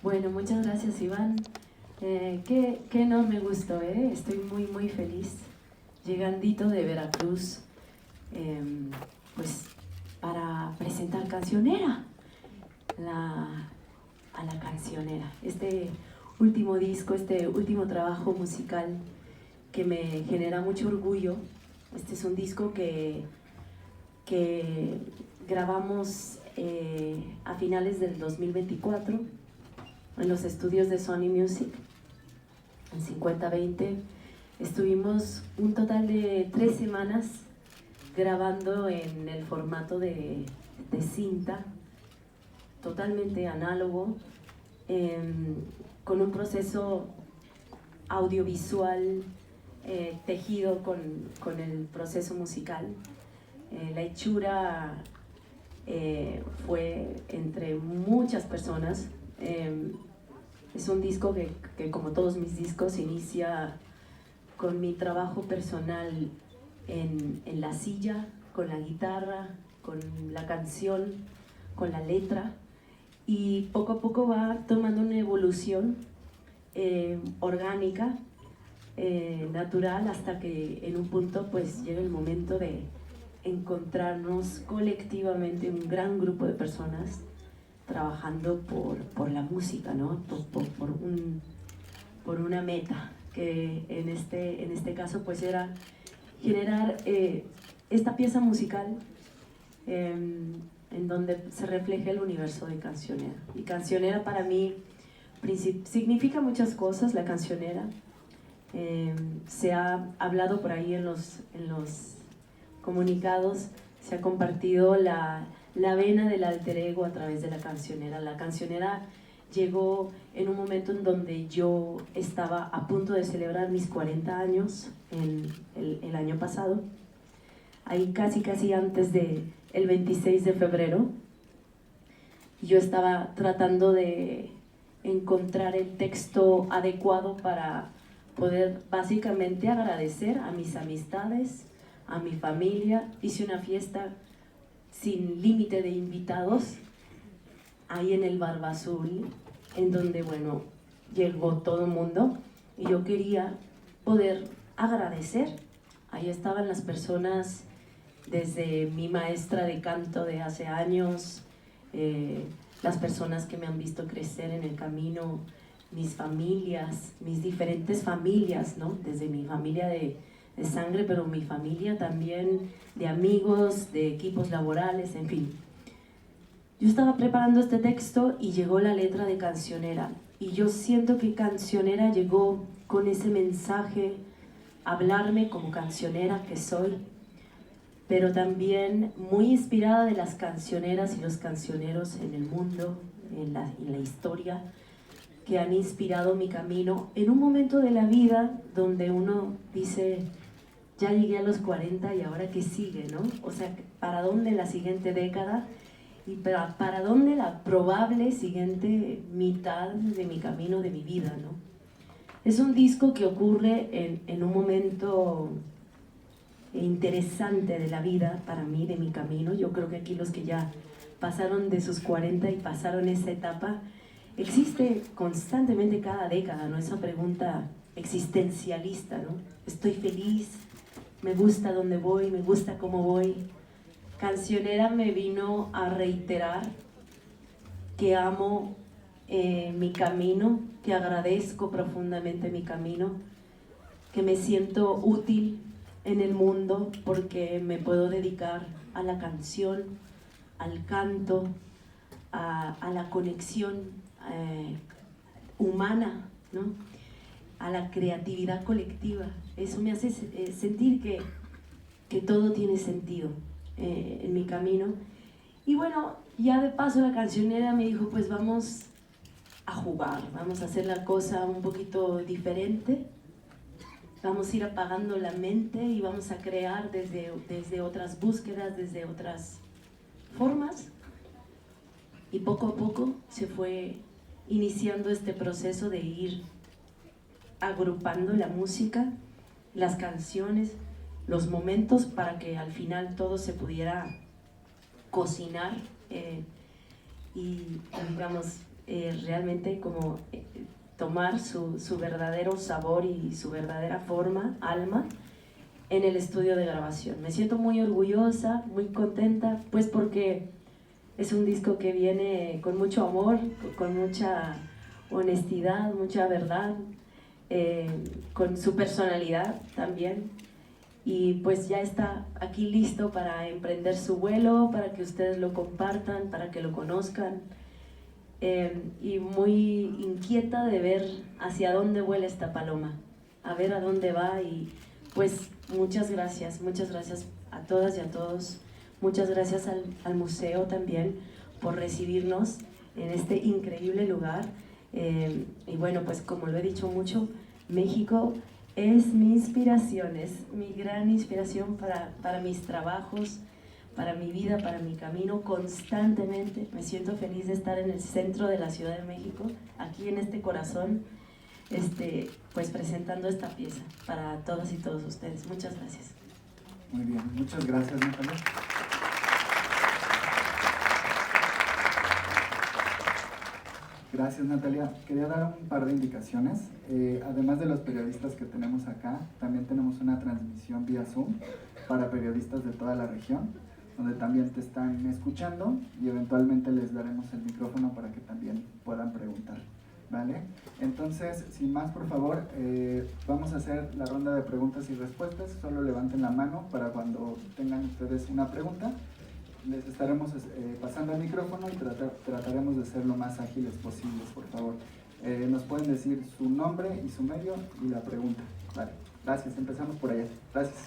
Bueno, muchas gracias, Iván. Qué enorme gusto, ¿eh? Estoy muy feliz. Llegandito de Veracruz, eh, pues para presentar Cancionera, a la Cancionera. Este último disco, este último trabajo musical que me genera mucho orgullo. Este es un disco que grabamos a finales del 2024 en los estudios de Sony Music, en 5020. Estuvimos un total de 3 semanas grabando en el formato de cinta, totalmente análogo, con un proceso audiovisual tejido con el proceso musical. La hechura fue entre muchas personas. Es un disco que, como todos mis discos, inicia con mi trabajo personal en la silla, con la guitarra, con la canción, con la letra, y poco a poco va tomando una evolución orgánica, natural, hasta que en un punto pues llega el momento de encontrarnos colectivamente, un gran grupo de personas trabajando por la música, ¿no? Por una meta, que en este caso pues era generar esta pieza musical en donde se refleja el universo de Cancionera. Y Cancionera para mí significa muchas cosas. La Cancionera se ha hablado por ahí en los comunicados, se ha compartido la vena del alter ego a través de la Cancionera. La Cancionera llegó en un momento en donde yo estaba a punto de celebrar mis 40 años el año pasado, ahí casi antes del 26 de febrero. Yo estaba tratando de encontrar el texto adecuado para poder básicamente agradecer a mis amistades, a mi familia. Hice una fiesta sin límite de invitados ahí en el Barba Azul, en donde, bueno, llegó todo el mundo, y yo quería poder agradecer. Ahí estaban las personas, desde mi maestra de canto de hace años, las personas que me han visto crecer en el camino, mis familias, mis diferentes familias, ¿no? Desde mi familia de sangre, pero mi familia también de amigos, de equipos laborales, en fin. Yo estaba preparando este texto y llegó la letra de Cancionera, y yo siento que Cancionera llegó con ese mensaje a hablarme como cancionera que soy, pero también muy inspirada de las cancioneras y los cancioneros en el mundo, en la historia, que han inspirado mi camino en un momento de la vida donde uno dice: ya llegué a los 40 y ahora qué sigue, ¿no? O sea, ¿para dónde la siguiente década? Y para dónde la probable siguiente mitad de mi camino, de mi vida, ¿no? Es un disco que ocurre en un momento interesante de la vida para mí, de mi camino. Yo creo que aquí los que ya pasaron de sus 40 y pasaron esa etapa, existe constantemente cada década, ¿no? Esa pregunta existencialista, ¿no? Estoy feliz, me gusta dónde voy, me gusta cómo voy. Cancionera me vino a reiterar que amo mi camino, que agradezco profundamente mi camino, que me siento útil en el mundo porque me puedo dedicar a la canción, al canto, a la conexión humana, ¿no? A la creatividad colectiva. Eso me hace sentir que todo tiene sentido en mi camino. Y bueno, ya de paso la Cancionera me dijo: pues vamos a jugar, vamos a hacer la cosa un poquito diferente, vamos a ir apagando la mente y vamos a crear desde otras búsquedas, desde otras formas. Y poco a poco se fue iniciando este proceso de ir agrupando la música, las canciones, los momentos, para que al final todo se pudiera cocinar y, digamos, realmente como tomar su verdadero sabor y su verdadera forma, alma, en el estudio de grabación. Me siento muy orgullosa, muy contenta, pues porque es un disco que viene con mucho amor, con mucha honestidad, mucha verdad, con su personalidad también. Y pues ya está aquí listo para emprender su vuelo, para que ustedes lo compartan, para que lo conozcan. Y muy inquieta de ver hacia dónde vuela esta paloma, a ver a dónde va. Y pues muchas gracias a todas y a todos. Muchas gracias al museo también por recibirnos en este increíble lugar. Y bueno, pues como lo he dicho mucho, México es mi inspiración, es mi gran inspiración para mis trabajos, para mi vida, para mi camino constantemente. Me siento feliz de estar en el centro de la Ciudad de México, aquí en este corazón, pues presentando esta pieza para todas y todos ustedes. Muchas gracias. Muy bien, muchas gracias, Natalia. Gracias, Natalia. Quería dar un par de indicaciones. Además de los periodistas que tenemos acá, también tenemos una transmisión vía Zoom para periodistas de toda la región, donde también te están escuchando y eventualmente les daremos el micrófono para que también puedan preguntar, ¿vale? Entonces, sin más, por favor, vamos a hacer la ronda de preguntas y respuestas. Solo levanten la mano para cuando tengan ustedes una pregunta. Les estaremos pasando el micrófono y trataremos de ser lo más ágiles posibles, por favor. Nos pueden decir su nombre y su medio y la pregunta. Vale, gracias. Empezamos por allá. Gracias.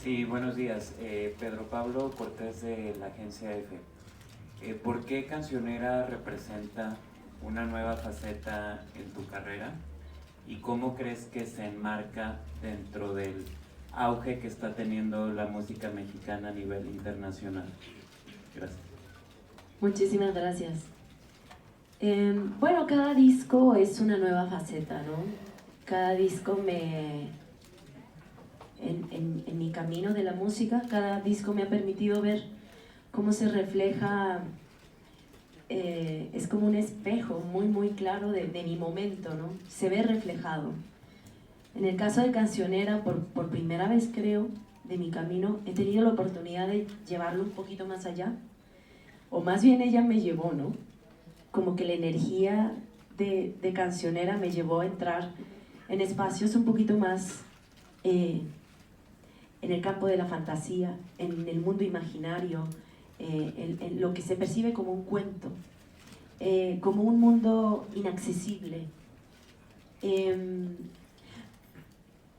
Sí, buenos días. Pedro Pablo Cortés de la agencia EFE. ¿Por qué Cancionera representa una nueva faceta en tu carrera? ¿Y cómo crees que se enmarca dentro del auge que está teniendo la música mexicana a nivel internacional? Gracias. Muchísimas gracias. Bueno, cada disco es una nueva faceta, ¿no? Cada disco en mi camino de la música, cada disco me ha permitido ver cómo se refleja, es como un espejo muy muy claro de mi momento, ¿no? Se ve reflejado. En el caso de Cancionera, por primera vez creo, de mi camino, he tenido la oportunidad de llevarlo un poquito más allá, o más bien ella me llevó, ¿no? Como que la energía de Cancionera me llevó a entrar en espacios un poquito más en el campo de la fantasía, en el mundo imaginario, en lo que se percibe como un cuento, como un mundo inaccesible.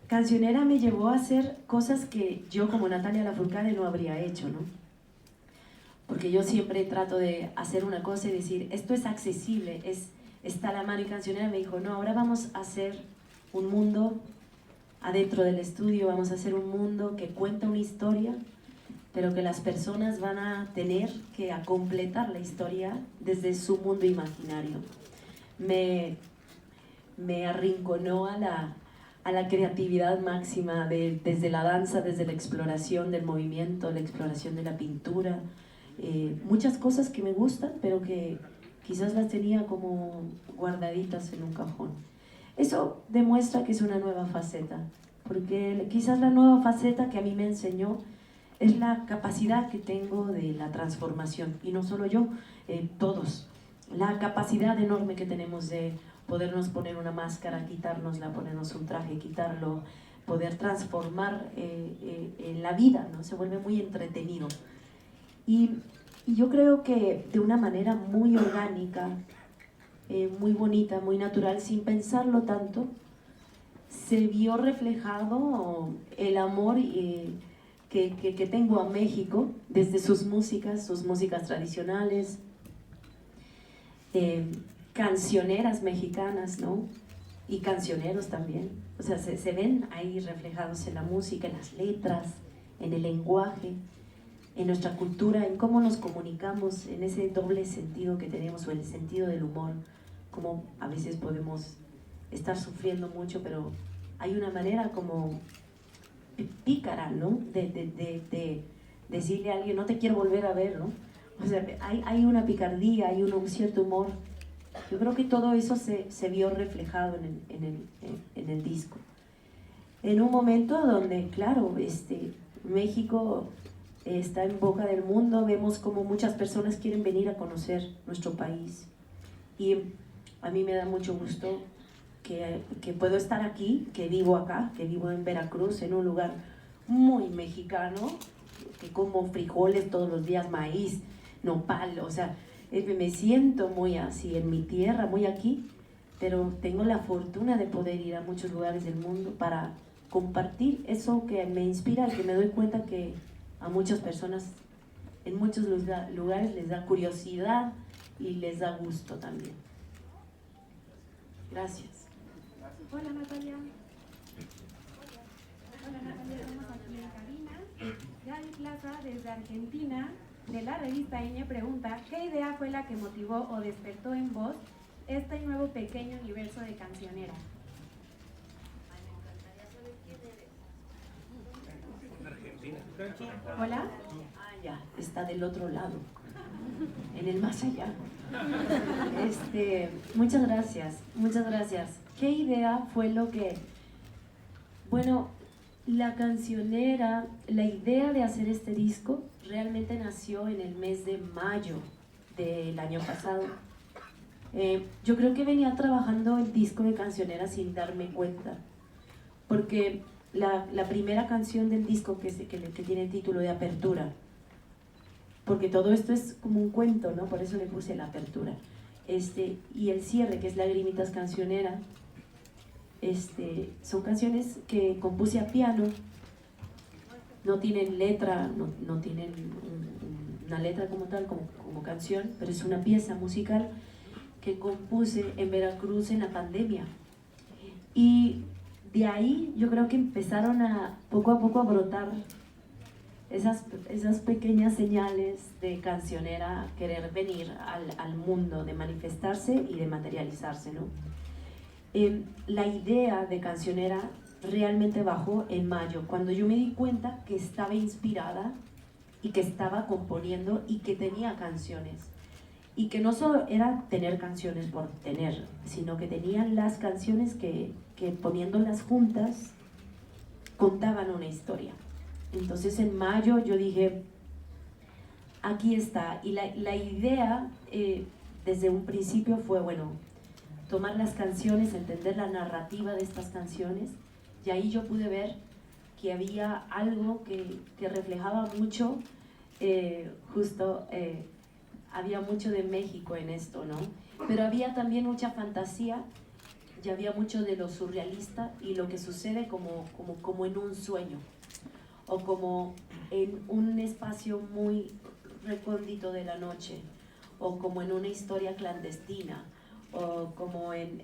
Cancionera me llevó a hacer cosas que yo como Natalia Lafourcade no habría hecho, ¿no? Porque yo siempre trato de hacer una cosa y decir, esto es accesible, está a la mano. Y Cancionera me dijo, no, ahora vamos a hacer un mundo adentro del estudio, vamos a hacer un mundo que cuenta una historia, pero que las personas van a tener que completar la historia desde su mundo imaginario. Me arrinconó a la creatividad máxima desde la danza, desde la exploración del movimiento, la exploración de la pintura, muchas cosas que me gustan, pero que quizás las tenía como guardaditas en un cajón. Eso demuestra que es una nueva faceta, porque quizás la nueva faceta que a mí me enseñó es la capacidad que tengo de la transformación, y no solo yo, todos. La capacidad enorme que tenemos de podernos poner una máscara, quitárnosla, ponernos un traje, quitarlo, poder transformar en la vida, ¿no? Se vuelve muy entretenido. Y yo creo que de una manera muy orgánica, muy bonita, muy natural, sin pensarlo tanto, se vio reflejado el amor que tengo a México, desde sus músicas tradicionales, cancioneras mexicanas, ¿no? Y cancioneros también. O sea, se ven ahí reflejados en la música, en las letras, en el lenguaje, en nuestra cultura, en cómo nos comunicamos, en ese doble sentido que tenemos, o el sentido del humor, como a veces podemos estar sufriendo mucho, pero hay una manera como pícara, ¿no? De decirle a alguien, no te quiero volver a ver, ¿no? O sea, hay una picardía, hay un cierto humor Yo creo que todo eso se vio reflejado en el disco. En un momento donde, claro, México está en boca del mundo, vemos como muchas personas quieren venir a conocer nuestro país. Y a mí me da mucho gusto que puedo estar aquí, que vivo acá, que vivo en Veracruz, en un lugar muy mexicano, que como frijoles todos los días, maíz, nopal, o sea, me siento muy así en mi tierra, muy aquí, pero tengo la fortuna de poder ir a muchos lugares del mundo para compartir eso que me inspira y que me doy cuenta que a muchas personas en muchos lugares les da curiosidad y les da gusto también. Gracias. Hola Natalia. Hola Natalia, estamos aquí en cabina. Gaby Plaza desde Argentina, de la revista INE, pregunta: ¿qué idea fue la que motivó o despertó en vos este nuevo pequeño universo de Cancionera? Hola. Ah, ya, está del otro lado, en el más allá. Muchas gracias, muchas gracias. ¿Qué idea fue lo que...? Bueno, la cancionera, la idea de hacer este disco realmente nació en el mes de mayo del año pasado. Yo creo que venía trabajando el disco de Cancionera sin darme cuenta, porque la primera canción del disco que tiene el título de Apertura, porque todo esto es como un cuento, ¿no? Por eso le puse la apertura. Y el cierre, que es Lagrimitas Cancionera, son canciones que compuse a piano, no tienen letra, no tienen una letra como tal, como canción, pero es una pieza musical que compuse en Veracruz en la pandemia. Y de ahí yo creo que empezaron poco a poco a brotar esas pequeñas señales de Cancionera, querer venir al mundo, de manifestarse y de materializarse, ¿no? La idea de Cancionera realmente bajó en mayo, cuando yo me di cuenta que estaba inspirada y que estaba componiendo y que tenía canciones. Y que no solo era tener canciones por tener, sino que tenían las canciones que poniéndolas juntas contaban una historia. Entonces en mayo yo dije, aquí está. Y la idea desde un principio fue, bueno, tomar las canciones, entender la narrativa de estas canciones, y ahí yo pude ver que había algo que reflejaba mucho, había mucho de México en esto, ¿no? Pero había también mucha fantasía, y había mucho de lo surrealista y lo que sucede como en un sueño, o como en un espacio muy recóndito de la noche, o como en una historia clandestina, o como en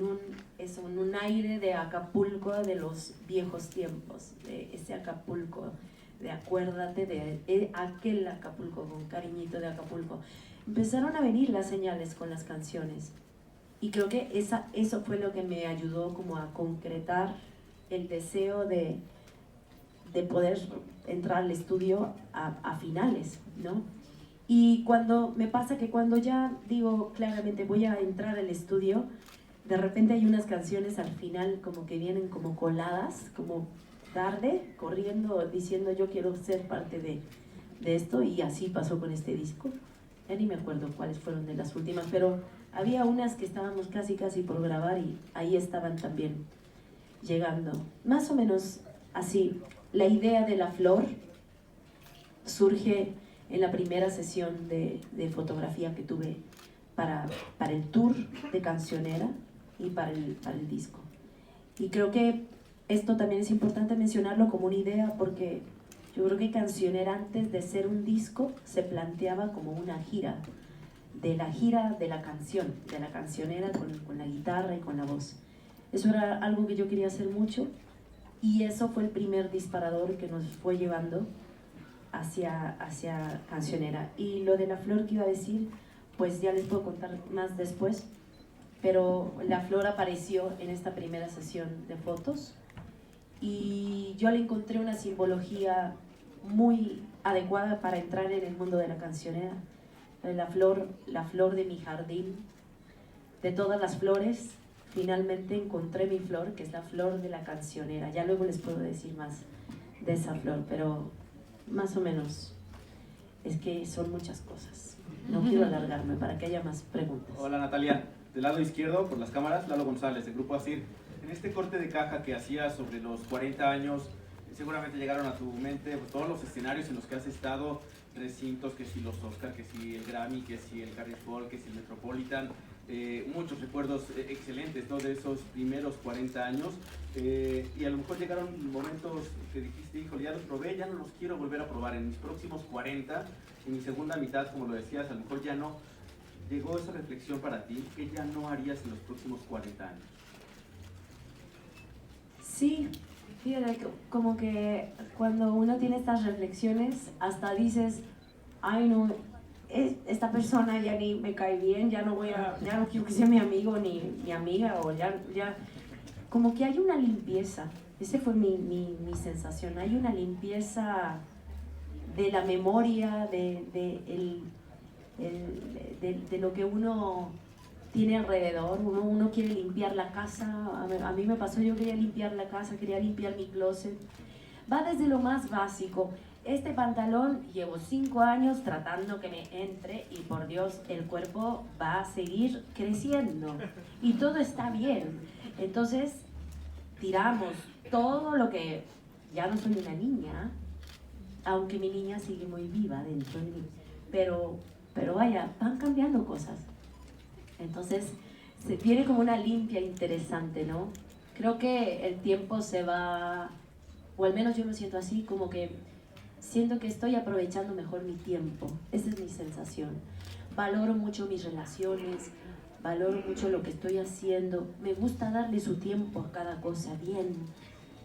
un aire de Acapulco de los viejos tiempos, de ese Acapulco, de acuérdate de aquel Acapulco, con cariñito de Acapulco. Empezaron a venir las señales con las canciones, y creo que eso fue lo que me ayudó como a concretar el deseo de poder entrar al estudio a finales, ¿no? Y cuando me pasa que cuando ya digo claramente voy a entrar al estudio, de repente hay unas canciones al final como que vienen como coladas, como tarde, corriendo, diciendo yo quiero ser parte de esto, y así pasó con este disco. Ya ni me acuerdo cuáles fueron de las últimas, pero había unas que estábamos casi por grabar y ahí estaban también llegando. Más o menos así. La idea de La Flor surge en la primera sesión de fotografía que tuve para el tour de Cancionera y para el disco. Y creo que esto también es importante mencionarlo como una idea, porque yo creo que Cancionera, antes de ser un disco, se planteaba como una gira de la canción, de la cancionera con la guitarra y con la voz. Eso era algo que yo quería hacer mucho, y eso fue el primer disparador que nos fue llevando hacia Cancionera. Y lo de La Flor que iba a decir, pues ya les puedo contar más después, pero La Flor apareció en esta primera sesión de fotos y yo le encontré una simbología muy adecuada para entrar en el mundo de la cancionera. La flor de mi jardín, de todas las flores, finalmente encontré mi flor, que es la flor de la cancionera. Ya luego les puedo decir más de esa flor, pero más o menos es que son muchas cosas. No quiero alargarme para que haya más preguntas. Hola Natalia, del lado izquierdo, por las cámaras, Lalo González, del Grupo ASIR. En este corte de caja que hacías sobre los 40 años, seguramente llegaron a tu mente pues, todos los escenarios en los que has estado, recintos, que si los Oscar, que si el Grammy, que si el Carnegie Hall, que si el Metropolitan, muchos recuerdos excelentes, ¿no?, de esos primeros 40 años, y a lo mejor llegaron momentos que dijiste, híjole, ya los probé, ya no los quiero volver a probar, en mis próximos 40, en mi segunda mitad, como lo decías, a lo mejor ya no. ¿Llegó esa reflexión para ti? ¿Qué ya no harías en los próximos 40 años? Sí, fíjate, como que cuando uno tiene estas reflexiones, hasta dices, ay no, esta persona ya ni me cae bien, ya no quiero que sea mi amigo ni mi amiga, o ya, como que hay una limpieza. Esa fue mi sensación, hay una limpieza de la memoria, de lo que uno tiene alrededor. Uno quiere limpiar la casa. A mí me pasó, yo quería limpiar la casa, quería limpiar mi closet. Va desde lo más básico. Este pantalón llevo 5 años tratando que me entre y por Dios el cuerpo va a seguir creciendo y todo está bien. Entonces tiramos todo lo que, ya no soy una niña, aunque mi niña sigue muy viva dentro de mí, pero vaya, van cambiando cosas. Entonces se viene como una limpia interesante, ¿no? Creo que el tiempo se va, o al menos yo lo siento así, como que siento que estoy aprovechando mejor mi tiempo. Esa es mi sensación. Valoro mucho mis relaciones, valoro mucho lo que estoy haciendo. Me gusta darle su tiempo a cada cosa, bien.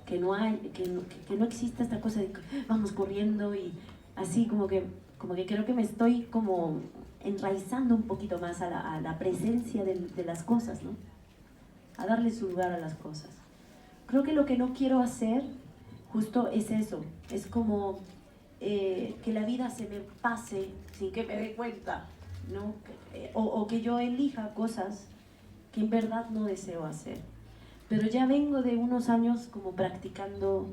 Que no exista esta cosa de vamos corriendo y así como que creo que me estoy como enraizando un poquito más a la presencia de las cosas, ¿no? A darle su lugar a las cosas. Creo que lo que no quiero hacer justo es eso, es como que la vida se me pase sin que me dé cuenta, ¿no? O que yo elija cosas que en verdad no deseo hacer. Pero ya vengo de unos años como practicando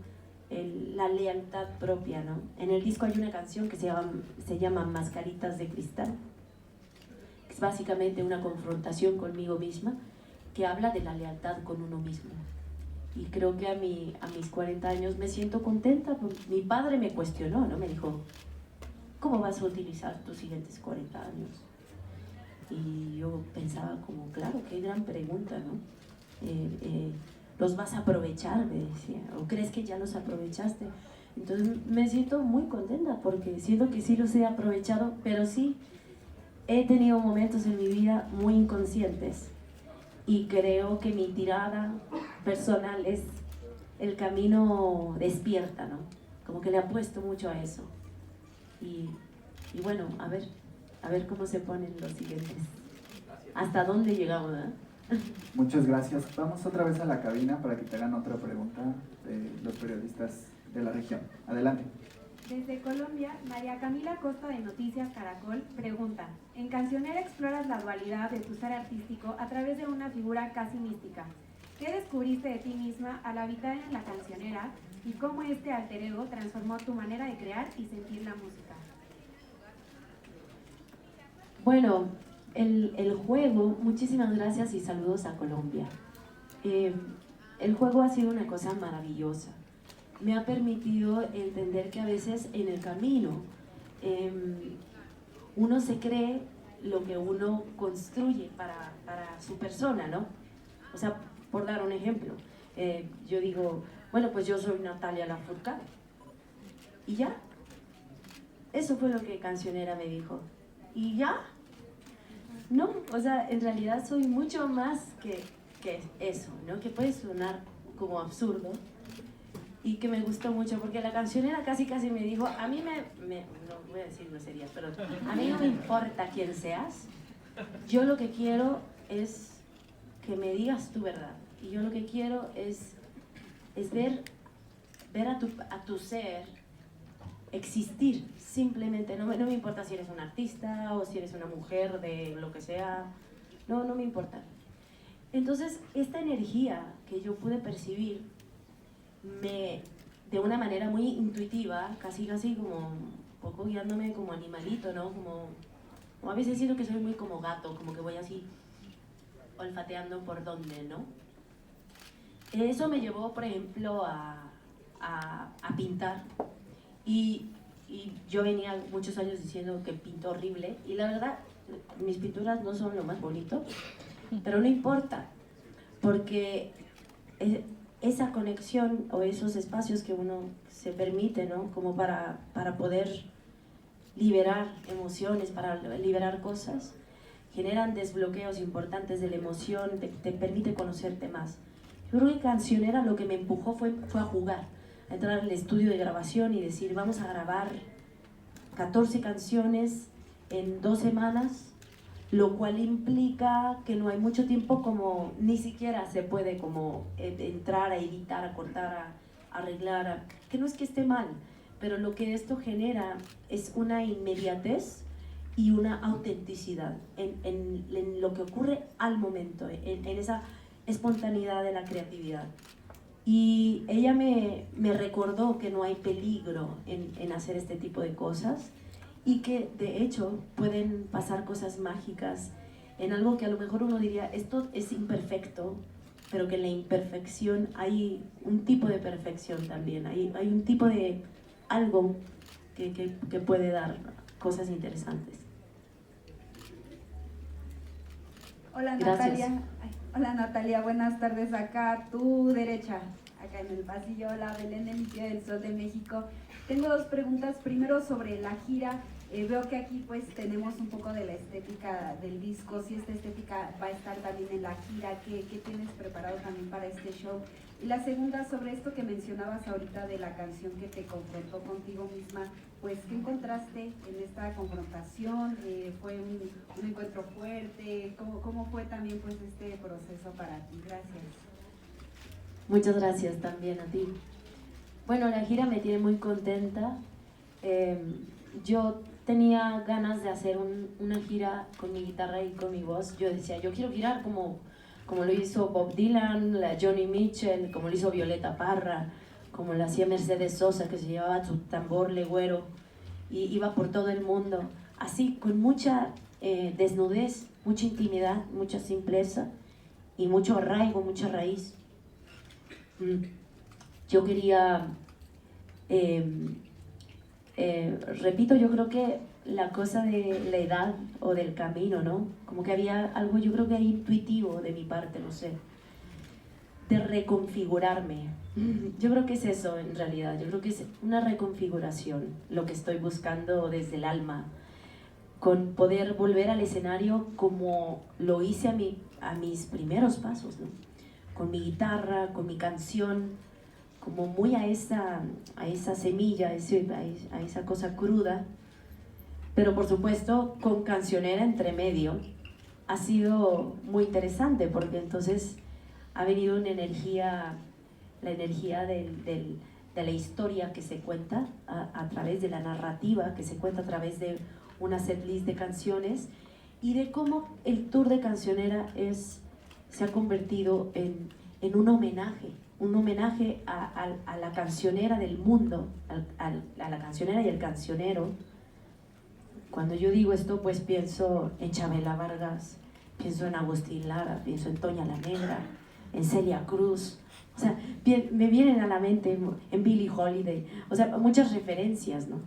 la lealtad propia, ¿no? En el disco hay una canción que se llama Mascaritas de Cristal, que es básicamente una confrontación conmigo misma, que habla de la lealtad con uno mismo. Y creo que a mis 40 años me siento contenta. Mi padre me cuestionó, ¿no? Me dijo, ¿cómo vas a utilizar tus siguientes 40 años? Y yo pensaba como, claro, qué gran pregunta, ¿no? ¿Los vas a aprovechar? Me decía, ¿o crees que ya los aprovechaste? Entonces me siento muy contenta porque siento que sí los he aprovechado, pero sí he tenido momentos en mi vida muy inconscientes y creo que mi tirada personal es el camino despierta, ¿no? Como que le apuesto mucho a eso y bueno, a ver cómo se ponen los siguientes, hasta dónde llegamos, ¿eh? Muchas gracias. Vamos otra vez a la cabina para que te hagan otra pregunta de los periodistas de la región. Adelante. Desde Colombia, María Camila Costa de Noticias Caracol pregunta: en Cancionera exploras la dualidad de tu ser artístico a través de una figura casi mística. ¿Qué descubriste de ti misma al habitar en la cancionera y cómo este alter ego transformó tu manera de crear y sentir la música? Bueno, el juego, muchísimas gracias y saludos a Colombia. El juego ha sido una cosa maravillosa. Me ha permitido entender que a veces en el camino uno se cree lo que uno construye para su persona, ¿no? O sea, por dar un ejemplo, yo digo, bueno, pues yo soy Natalia Lafourcade. ¿Y ya? Eso fue lo que Cancionera me dijo. ¿Y ya? No, o sea, en realidad soy mucho más que eso, ¿no? Que puede sonar como absurdo y que me gustó mucho porque la Cancionera casi me dijo, a mí no voy a decir groserías, pero a mí no me importa quién seas, yo lo que quiero es que me digas tu verdad y yo lo que quiero es ver a tu ser existir, simplemente, no me importa si eres un artista o si eres una mujer de lo que sea, no me importa, Entonces, esta energía que yo pude percibir, de una manera muy intuitiva, casi como un poco guiándome como animalito, ¿no? Como a veces siento que soy muy como gato, como que voy así olfateando por dónde, ¿no? Eso me llevó, por ejemplo, a pintar. Y yo venía muchos años diciendo que pinto horrible, y la verdad, mis pinturas no son lo más bonito, pero no importa, porque esa conexión o esos espacios que uno se permite, ¿no? Como para poder liberar emociones, para liberar cosas, generan desbloqueos importantes de la emoción, te permite conocerte más. Yo creo que Cancionera lo que me empujó fue a jugar, a entrar al estudio de grabación y decir, vamos a grabar 14 canciones en 2 semanas, lo cual implica que no hay mucho tiempo, como ni siquiera se puede como entrar a editar, a cortar, a arreglar, que no es que esté mal, pero lo que esto genera es una inmediatez y una autenticidad en lo que ocurre al momento, en esa espontaneidad de la creatividad. Y ella me recordó que no hay peligro en hacer este tipo de cosas, y que de hecho pueden pasar cosas mágicas en algo que a lo mejor uno diría, esto es imperfecto, pero que en la imperfección hay un tipo de perfección también, hay un tipo de algo que puede dar cosas interesantes. Hola Gracias. Natalia. Hola Natalia, buenas tardes. Acá a tu derecha, acá en el pasillo, la Belén Emilia del Sol de México. Tengo 2 preguntas. Primero sobre la gira. Veo que aquí pues tenemos un poco de la estética del disco. Si esta estética va a estar también en la gira, ¿qué tienes preparado también para este show? Y la segunda, sobre esto que mencionabas ahorita de la canción que te confrontó contigo misma, pues ¿qué encontraste en esta confrontación? ¿Fue un encuentro fuerte? ¿Cómo fue también pues este proceso para ti? Gracias. Muchas gracias también a ti. Bueno, la gira me tiene muy contenta. Yo tenía ganas de hacer una gira con mi guitarra y con mi voz. Yo decía, yo quiero girar como lo hizo Bob Dylan, la Johnny Mitchell, como lo hizo Violeta Parra, como lo hacía Mercedes Sosa, que se llevaba su tambor legüero y iba por todo el mundo, así, con mucha desnudez, mucha intimidad, mucha simpleza y mucho arraigo, mucha raíz. Yo quería, repito, yo creo que la cosa de la edad o del camino, ¿no? Como que había algo, yo creo que intuitivo de mi parte, no sé, de reconfigurarme. Yo creo que es eso en realidad, yo creo que es una reconfiguración, lo que estoy buscando desde el alma, con poder volver al escenario como lo hice a mis primeros pasos, ¿no? Con mi guitarra, con mi canción, como muy a esa semilla, a esa cosa cruda, pero por supuesto con Cancionera entre medio. Ha sido muy interesante porque entonces ha venido una energía, la energía de la historia que se cuenta a través de la narrativa, que se cuenta a través de una setlist de canciones, y de cómo el tour de Cancionera se ha convertido en un homenaje a la cancionera del mundo, a la cancionera y el cancionero. Cuando yo digo esto, pues pienso en Chabela Vargas, pienso en Agustín Lara, pienso en Toña la Negra, en Celia Cruz. O sea, me vienen a la mente en Billie Holiday, o sea, muchas referencias, ¿no?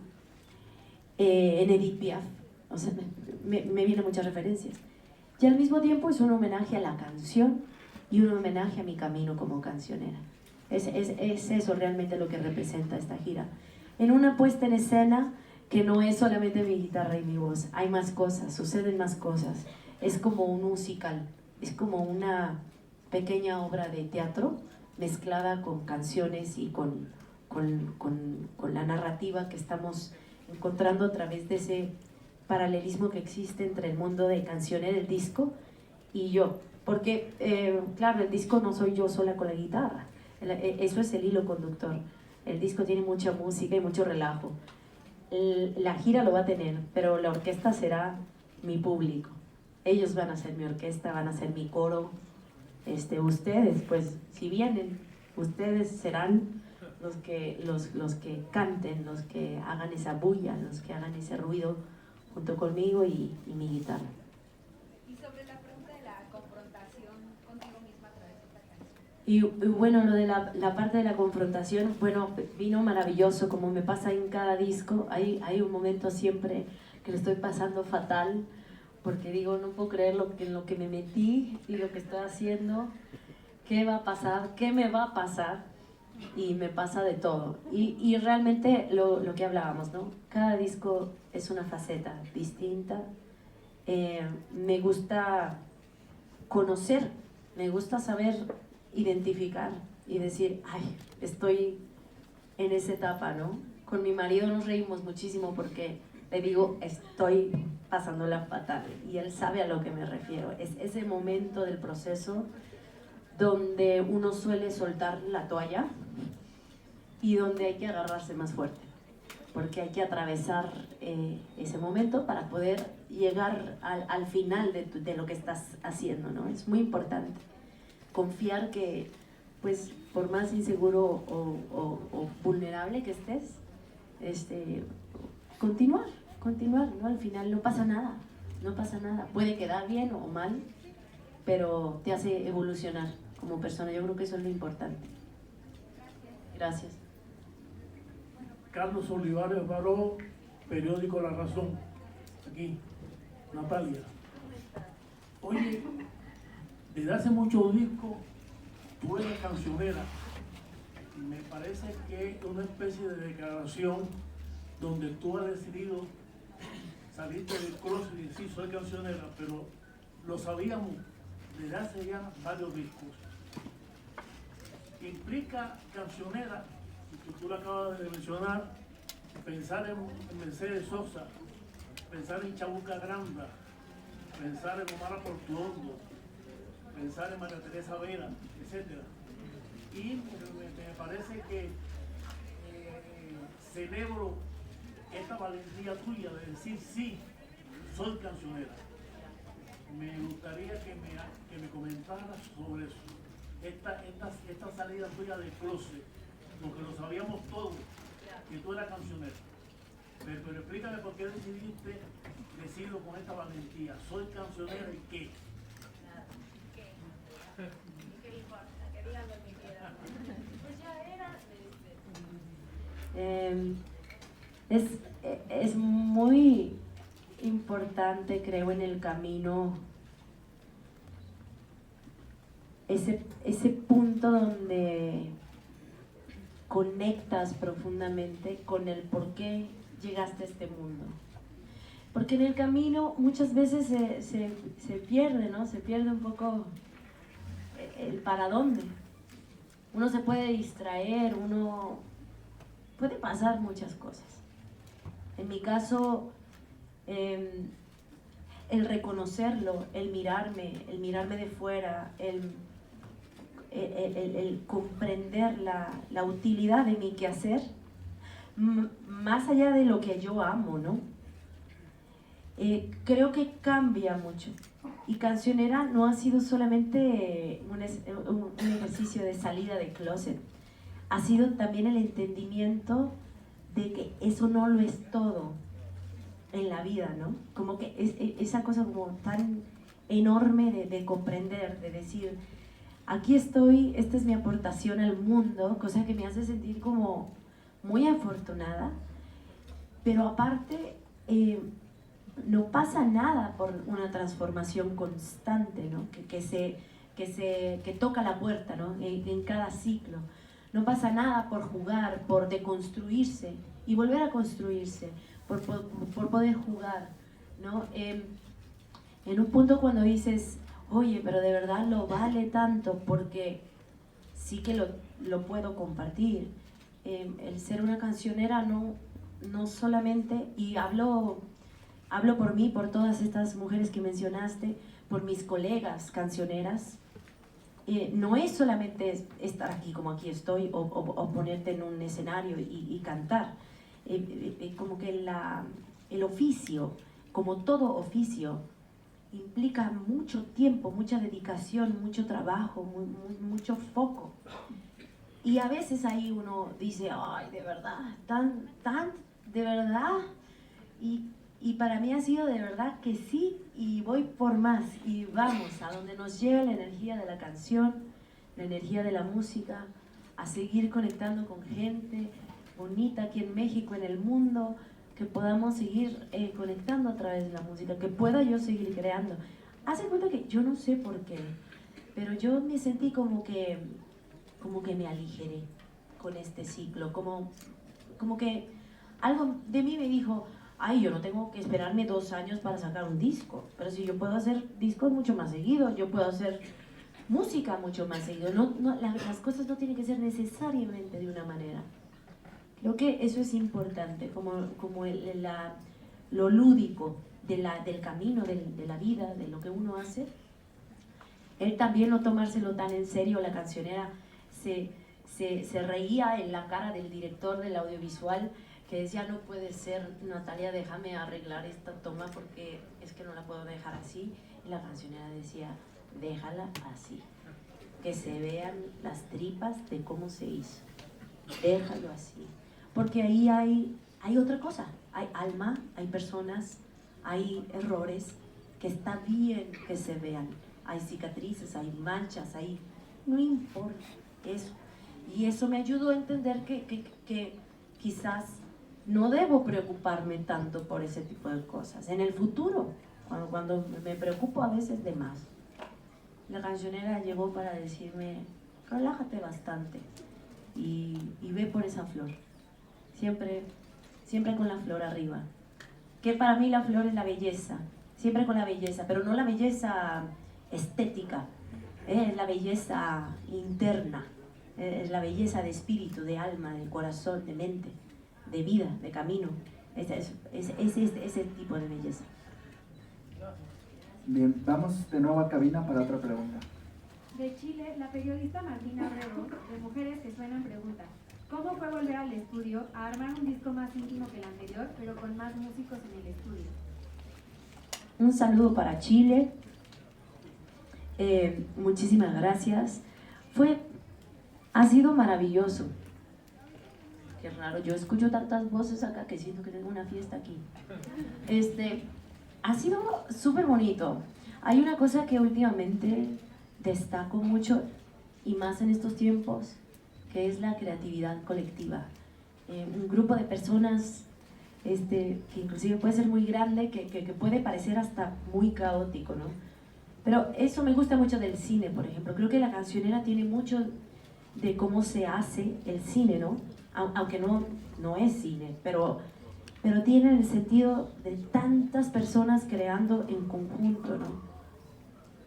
En Edith Piaf, o sea, me vienen muchas referencias. Y al mismo tiempo es un homenaje a la canción y un homenaje a mi camino como cancionera. Es eso realmente lo que representa esta gira. En una puesta en escena que no es solamente mi guitarra y mi voz, hay más cosas, suceden más cosas. Es como un musical, es como una pequeña obra de teatro mezclada con canciones y con la narrativa que estamos encontrando a través de ese paralelismo que existe entre el mundo de canciones del disco y yo. Porque, claro, el disco no soy yo sola con la guitarra, eso es el hilo conductor. El disco tiene mucha música y mucho relajo. La gira lo va a tener, pero la orquesta será mi público. Ellos van a ser mi orquesta, van a ser mi coro, ustedes, pues si vienen, ustedes serán los que canten, los que hagan esa bulla, los que hagan ese ruido junto conmigo y mi guitarra. Y sobre la pregunta de la confrontación contigo misma a través de esta canción. Y bueno, lo de la parte de la confrontación, bueno, vino maravilloso, como me pasa en cada disco. Hay un momento siempre que le estoy pasando fatal, porque digo, no puedo creer en lo que me metí y lo que estoy haciendo. ¿Qué va a pasar? ¿Qué me va a pasar? Y me pasa de todo. Y realmente lo que hablábamos, ¿no? Cada disco es una faceta distinta. Me gusta conocer, me gusta saber identificar y decir, ay, estoy en esa etapa, ¿no? Con mi marido nos reímos muchísimo porque le digo, estoy pasándola fatal, y él sabe a lo que me refiero. Es ese momento del proceso donde uno suele soltar la toalla y donde hay que agarrarse más fuerte, porque hay que atravesar ese momento para poder llegar al final de lo que estás haciendo, ¿no? Es muy importante confiar que, pues, por más inseguro o vulnerable que estés, continuar, ¿no? Al final no pasa nada, puede quedar bien o mal, pero te hace evolucionar como persona. Yo creo que eso es lo importante. Gracias. Carlos Olivares Baró, periódico La Razón, aquí, Natalia. Oye, desde hace muchos discos tú eres cancionera. Me parece que es una especie de declaración donde tú has decidido salirte del closet y decir soy cancionera, pero lo sabíamos desde hace ya varios discos. Implica cancionera, que tú lo acabas de mencionar, pensar en Mercedes Sosa, pensar en Chabuca Granda, pensar en Omar Portuondo, pensar en María Teresa Vera, etc. Y me parece que celebro esta valentía tuya de decir sí, soy cancionera. Me gustaría que me comentaras sobre eso. Esta salida tuya del closet, porque lo sabíamos todos, que tú eras cancionera. Pero explícame por qué decidiste decirlo con esta valentía. Soy cancionera y qué. ¿Qué le importa? Que digan lo que quieran. Pues ya era. Es muy importante, creo, en el camino ese punto donde conectas profundamente con el por qué llegaste a este mundo. Porque en el camino muchas veces se pierde, ¿no? Se pierde un poco el para dónde. Uno se puede distraer, puede pasar muchas cosas. En mi caso, el reconocerlo, el mirarme de fuera, el comprender la utilidad de mi quehacer, más allá de lo que yo amo, ¿no? Creo que cambia mucho. Y cancionera no ha sido solamente un ejercicio de salida de closet, ha sido también el entendimiento de que eso no lo es todo en la vida, ¿no? Como que esa cosa como tan enorme de comprender, de decir, aquí estoy, esta es mi aportación al mundo, cosa que me hace sentir como muy afortunada, pero aparte no pasa nada por una transformación constante, ¿no? que toca la puerta, ¿no? En cada ciclo. No pasa nada por jugar, por deconstruirse y volver a construirse, por poder jugar, ¿no? En un punto cuando dices, oye, pero de verdad lo vale tanto, porque sí que lo puedo compartir. El ser una cancionera no solamente, y hablo por mí, por todas estas mujeres que mencionaste, por mis colegas cancioneras, no es solamente estar aquí como aquí estoy o ponerte en un escenario y cantar. Como que el oficio, como todo oficio, implica mucho tiempo, mucha dedicación, mucho trabajo, mucho foco. Y a veces ahí uno dice, ay, de verdad, de verdad. Y para mí ha sido de verdad que sí, y voy por más, y vamos, a donde nos lleve la energía de la canción, la energía de la música, a seguir conectando con gente bonita aquí en México, en el mundo, que podamos seguir conectando a través de la música, que pueda yo seguir creando. Hace cuenta que yo no sé por qué, pero yo me sentí como que me aligeré con este ciclo, como que algo de mí me dijo, ay, yo no tengo que esperarme 2 años para sacar un disco, pero si yo puedo hacer discos mucho más seguido, yo puedo hacer música mucho más seguido, las cosas no tienen que ser necesariamente de una manera. Creo que eso es importante, como lo lúdico del camino, de la vida, de lo que uno hace. Él también no tomárselo tan en serio, la cancionera se reía en la cara del director del audiovisual, que decía, no puede ser, Natalia, déjame arreglar esta toma porque es que no la puedo dejar así. Y la cancionera decía, déjala así, que se vean las tripas de cómo se hizo, déjalo así, porque ahí hay otra cosa, hay alma, hay personas, hay errores que está bien que se vean, hay cicatrices, hay manchas, no importa eso. Y eso me ayudó a entender que quizás no debo preocuparme tanto por ese tipo de cosas. En el futuro, cuando me preocupo a veces de más. La cancionera llegó para decirme, relájate bastante y ve por esa flor. Siempre con la flor arriba. Que para mí la flor es la belleza. Siempre con la belleza, pero no la belleza estética. Es la belleza interna. Es la belleza de espíritu, de alma, de corazón, de mente, de vida, de camino. Ese tipo de belleza. Bien, vamos de nuevo a cabina para otra pregunta. De Chile, la periodista Martina Abrego, de Mujeres que Suenan, pregunta, ¿cómo fue volver al estudio a armar un disco más íntimo que el anterior, pero con más músicos en el estudio? Un saludo para Chile. Muchísimas gracias. Ha sido maravilloso. Qué raro, yo escucho tantas voces acá que siento que tengo una fiesta aquí. Ha sido súper bonito. Hay una cosa que últimamente destaco mucho, y más en estos tiempos, que es la creatividad colectiva. Un grupo de personas que inclusive puede ser muy grande, que puede parecer hasta muy caótico, ¿no? Pero eso me gusta mucho del cine, por ejemplo. Creo que la cancionera tiene mucho de cómo se hace el cine, ¿no? Aunque no es cine, pero tiene el sentido de tantas personas creando en conjunto, ¿no?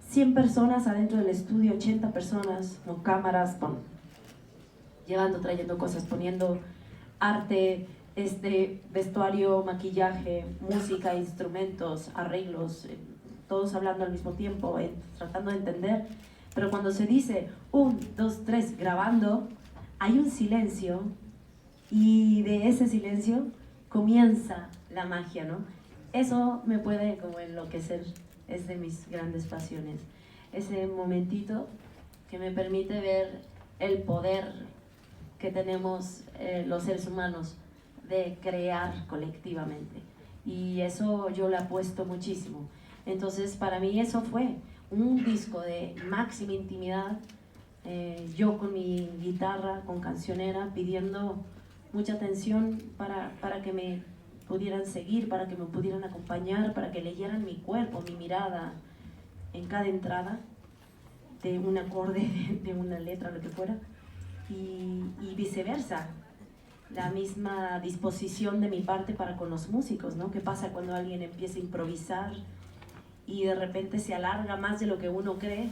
100 personas adentro del estudio, 80 personas con cámaras, trayendo cosas, poniendo arte, vestuario, maquillaje, música, instrumentos, arreglos, todos hablando al mismo tiempo, tratando de entender. Pero cuando se dice 1, 2, 3, grabando, hay un silencio, y de ese silencio comienza la magia, ¿no? Eso me puede como enloquecer, es de mis grandes pasiones. Ese momentito que me permite ver el poder que tenemos los seres humanos de crear colectivamente. Y eso yo lo apuesto muchísimo. Entonces, para mí eso fue un disco de máxima intimidad, yo con mi guitarra, con cancionera, pidiendo mucha atención para que me pudieran seguir, para que me pudieran acompañar, para que leyeran mi cuerpo, mi mirada en cada entrada de un acorde, de una letra, lo que fuera, y viceversa. La misma disposición de mi parte para con los músicos, ¿no? ¿Qué pasa cuando alguien empieza a improvisar y de repente se alarga más de lo que uno cree,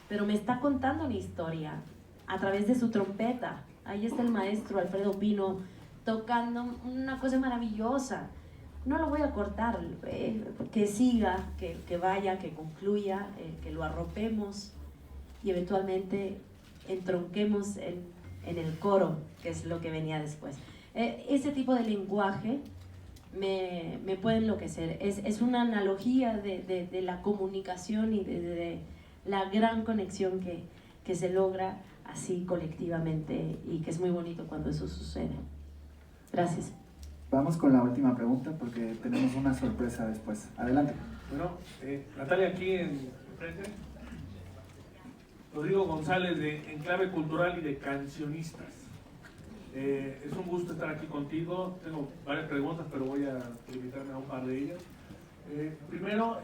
pero me está contando una historia a través de su trompeta? Ahí está el maestro Alfredo Pino tocando una cosa maravillosa. No lo voy a cortar, que siga, que vaya, que concluya, que lo arropemos y eventualmente entronquemos en el coro, que es lo que venía después. Ese tipo de lenguaje me puede enloquecer. Es una analogía de la comunicación y de la gran conexión que se logra así colectivamente y que es muy bonito cuando eso sucede. Gracias. Vamos con la última pregunta porque tenemos una sorpresa después. Adelante. Bueno, Natalia, aquí en frente. Rodrigo González de Enclave Cultural y de Cancionistas. Es un gusto estar aquí contigo. Tengo varias preguntas, pero voy a limitarme a un par de ellas. Primero,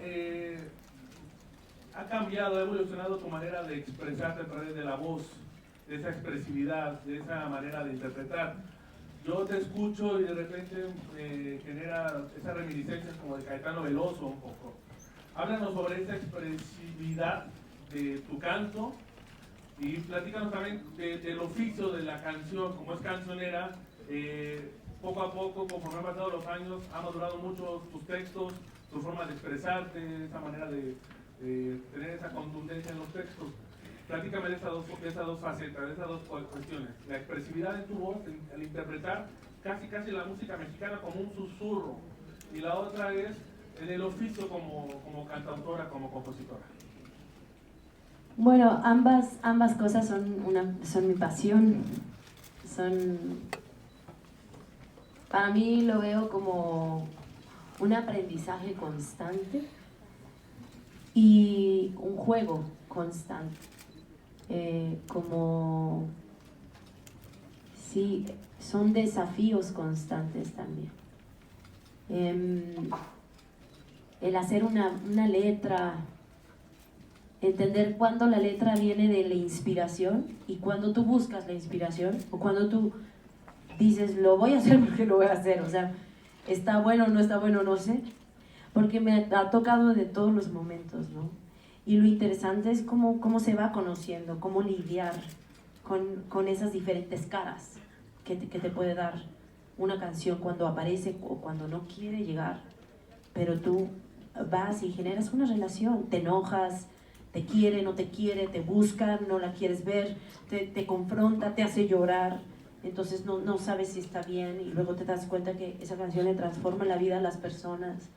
ha cambiado, ha evolucionado tu manera de expresarte a través de la voz, de esa expresividad, de esa manera de interpretar. Yo te escucho y de repente genera esa reminiscencia como de Caetano Veloso un poco. Háblanos sobre esa expresividad de tu canto y platícanos también del oficio de la canción, como es cancionera. Poco a poco, conforme han pasado los años, han madurado mucho tus textos, tu forma de expresarte, esa manera de tener esa contundencia en los textos. Platícame de esas dos facetas, de esas dos cuestiones. La expresividad de tu voz, el interpretar casi la música mexicana como un susurro. Y la otra es en el oficio como cantautora, como compositora. Bueno, ambas cosas son mi pasión. Para mí lo veo como un aprendizaje constante y un juego constante. Sí, son desafíos constantes también. El hacer una letra, entender cuándo la letra viene de la inspiración y cuándo tú buscas la inspiración o cuándo tú dices, lo voy a hacer porque lo voy a hacer, o sea, está bueno o no está bueno, no sé, porque me ha tocado de todos los momentos, ¿no? Y lo interesante es cómo se va conociendo, cómo lidiar con esas diferentes caras que te puede dar una canción cuando aparece o cuando no quiere llegar, pero tú vas y generas una relación, te enojas, te quiere, no te quiere, te busca, no la quieres ver, te confronta, te hace llorar, entonces no sabes si está bien y luego te das cuenta que esa canción le transforma la vida a las personas.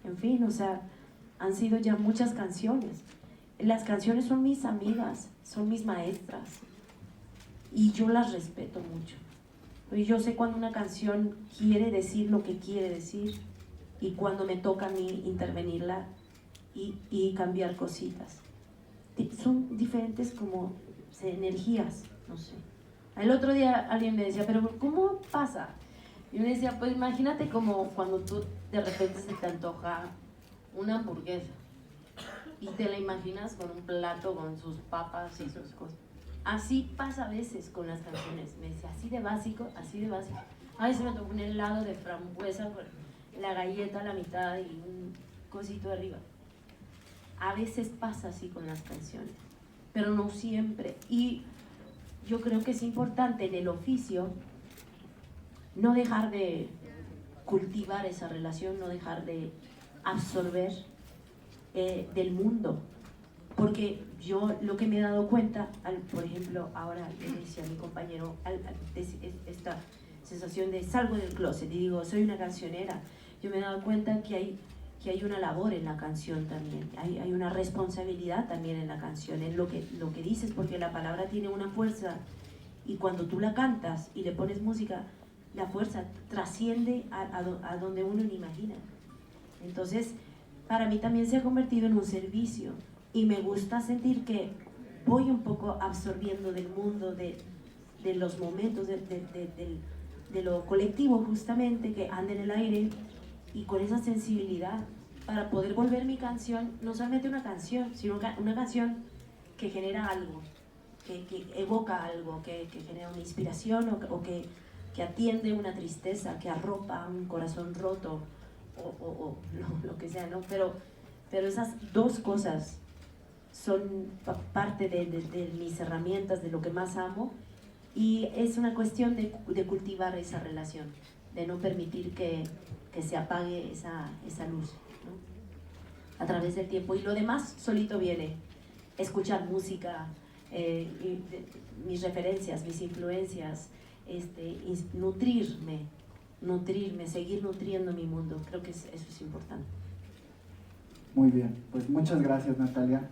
En fin, o sea, han sido ya muchas canciones. Las canciones son mis amigas, son mis maestras y yo las respeto mucho. Y yo sé cuando una canción quiere decir lo que quiere decir y cuando me toca a mí intervenirla y cambiar cositas. Son diferentes como energías, no sé. El otro día alguien me decía, pero ¿cómo pasa? Y yo me decía, pues imagínate como cuando tú de repente se te antoja una hamburguesa y te la imaginas con un plato con sus papas y sus cosas. Así pasa a veces con las canciones. Me decía, así de básico, así de básico. A veces me tocó un helado de frambuesa con la galleta a la mitad y un cosito arriba. A veces pasa así con las canciones, pero no siempre. Y yo creo que es importante en el oficio no dejar de cultivar esa relación, no dejar de absorber del mundo. Porque yo lo que me he dado cuenta, por ejemplo, ahora le decía a mi compañero, esta sensación de salgo del closet y digo, soy una cancionera, yo me he dado cuenta que hay una labor en la canción también, hay una responsabilidad también en la canción, en lo que dices, porque la palabra tiene una fuerza y cuando tú la cantas y le pones música, la fuerza trasciende a donde uno ni imagina. Entonces, para mí también se ha convertido en un servicio y me gusta sentir que voy un poco absorbiendo del mundo, de los momentos, de lo colectivo justamente que anda en el aire y con esa sensibilidad para poder volver mi canción, no solamente una canción, sino una canción que genera algo, que evoca algo, que genera una inspiración o que atiende una tristeza, que arropa un corazón roto o lo que sea, ¿no? Pero esas dos cosas son parte de mis herramientas, de lo que más amo y es una cuestión de cultivar esa relación, de no permitir que se apague esa luz, ¿no? A través del tiempo y lo demás solito viene, escuchar música, mis referencias, mis influencias, nutrirme nutrirme, seguir nutriendo mi mundo. Creo que eso es importante. Muy bien, pues muchas gracias, Natalia.